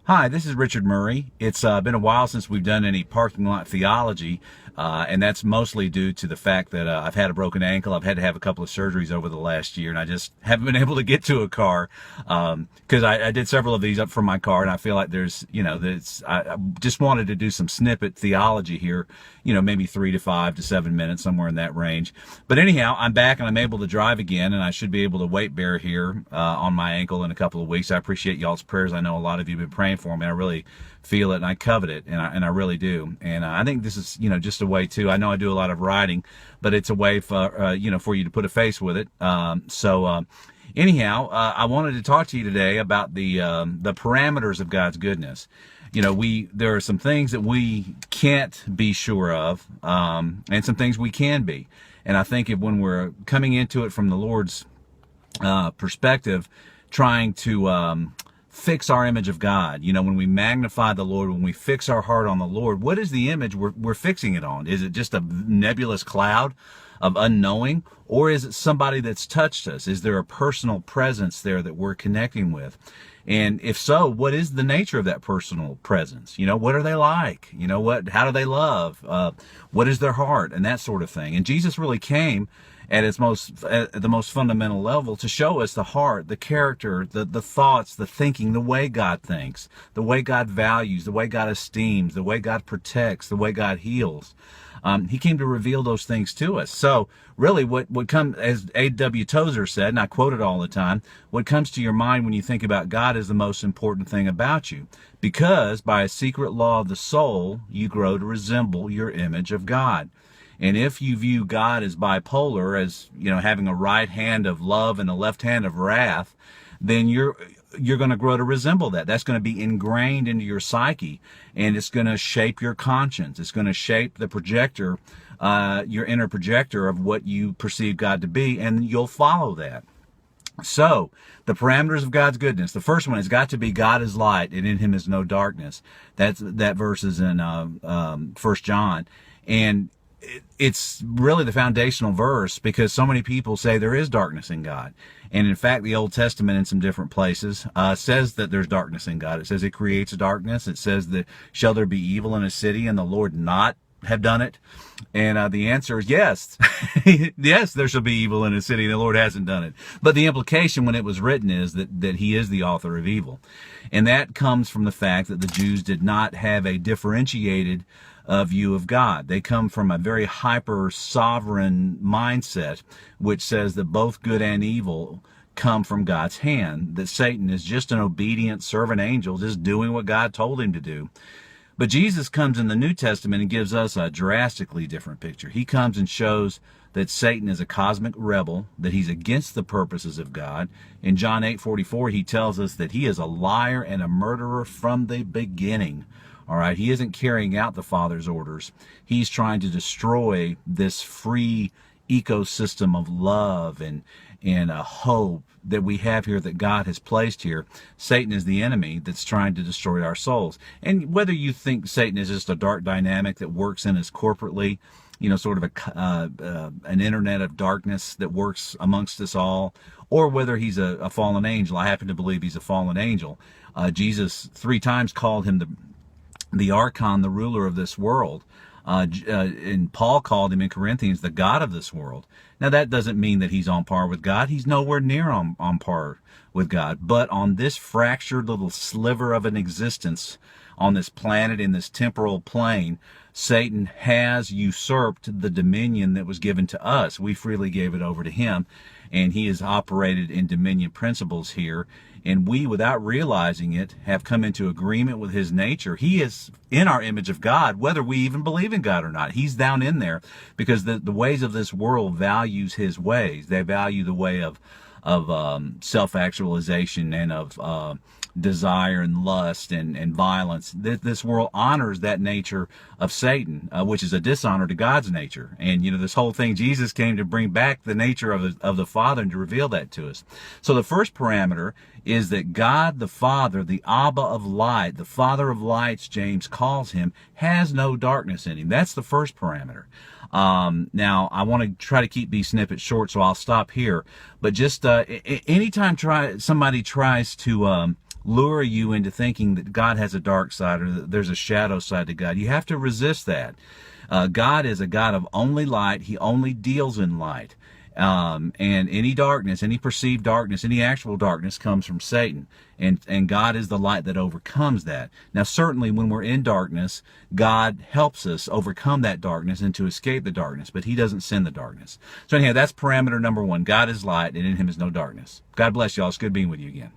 Hi, this is Richard Murray. It's been a while since we've done any parking lot theology, and that's mostly due to the fact that I've had a broken ankle. I've had to have a couple of surgeries over the last year, and I just haven't been able to get to a car because I did several of these up from my car, and I feel like I just wanted to do some snippet theology here, maybe 3 to 5 to 7 minutes, somewhere in that range. But anyhow, I'm back and I'm able to drive again, and I should be able to weight bear here on my ankle in a couple of weeks. I appreciate y'all's prayers. I know a lot of you have been praying for me. I really feel it and I covet it, and I really do. And I think this is just a way too. I know I do a lot of riding, but it's a way for for you to put a face with it. Anyhow, I wanted to talk to you today about the parameters of God's goodness. There are some things that we can't be sure of, and some things we can be. And I think when we're coming into it from the Lord's perspective, trying to fix our image of God. When we magnify the Lord, when we fix our heart on the Lord, what is the image we're fixing it on? Is it just a nebulous cloud of unknowing, or is it somebody that's touched us? Is there a personal presence there that we're connecting with? And if so, what is the nature of that personal presence? What are they like? How do they love? What is their heart? And that sort of thing. And Jesus really came at the most fundamental level to show us the heart, the character, the thoughts, the thinking, the way God thinks, the way God values, the way God esteems, the way God protects, the way God heals. He came to reveal those things to us. So really what comes, as A.W. Tozer said, and I quote it all the time, what comes to your mind when you think about God is the most important thing about you, because by a secret law of the soul, you grow to resemble your image of God. And if you view God as bipolar, as having a right hand of love and a left hand of wrath, then you're going to grow to resemble that. That's going to be ingrained into your psyche, and it's going to shape your conscience. It's going to shape the projector, your inner projector of what you perceive God to be, and you'll follow that. So, the parameters of God's goodness. The first one has got to be God is light, and in him is no darkness. That verse is in 1 John. And it's really the foundational verse, because so many people say there is darkness in God. And in fact, the Old Testament in some different places says that there's darkness in God. It says it creates darkness. It says that shall there be evil in a city and the Lord not have done it? And the answer is yes. Yes, there shall be evil in a city and the Lord hasn't done it. But the implication when it was written is that he is the author of evil. And that comes from the fact that the Jews did not have a differentiated view of God. They come from a very hyper sovereign mindset, which says that both good and evil come from God's hand, that Satan is just an obedient servant angel just doing what God told him to do. But Jesus comes in the New Testament and gives us a drastically different picture. He comes and shows that Satan is a cosmic rebel, that he's against the purposes of God. In John 8:44, he tells us that he is a liar and a murderer from the beginning. All right, he isn't carrying out the Father's orders. He's trying to destroy this free ecosystem of love and a hope that we have here, that God has placed here. Satan is the enemy that's trying to destroy our souls. And whether you think Satan is just a dark dynamic that works in us corporately, sort of an internet of darkness that works amongst us all, or whether he's a fallen angel. I happen to believe he's a fallen angel. Jesus 3 times called him the archon, the ruler of this world. And Paul called him in Corinthians the God of this world. Now that doesn't mean that he's on par with God. He's nowhere near on par with God. But on this fractured little sliver of an existence on this planet, in this temporal plane, Satan has usurped the dominion that was given to us. We freely gave it over to him, and he has operated in dominion principles here. And we, without realizing it, have come into agreement with his nature. He is in our image of God, whether we even believe in God or not. He's down in there because the ways of this world values his ways. They value the way of self-actualization and of desire and lust and violence. This world honors that nature of Satan, which is a dishonor to God's nature. And this whole thing, Jesus came to bring back the nature of the Father and to reveal that to us. So the first parameter is that God the Father, the Abba of light, the Father of lights, James calls him, has no darkness in him. That's the first parameter. Now, I want to try to keep these snippets short, so I'll stop here. But just anytime somebody tries to lure you into thinking that God has a dark side or that there's a shadow side to God. You have to resist that. God is a God of only light. He only deals in light. And any darkness, any perceived darkness, any actual darkness comes from Satan. And God is the light that overcomes that. Now, certainly when we're in darkness, God helps us overcome that darkness and to escape the darkness, but he doesn't send the darkness. So anyhow, that's parameter number one. God is light, and in him is no darkness. God bless y'all. It's good being with you again.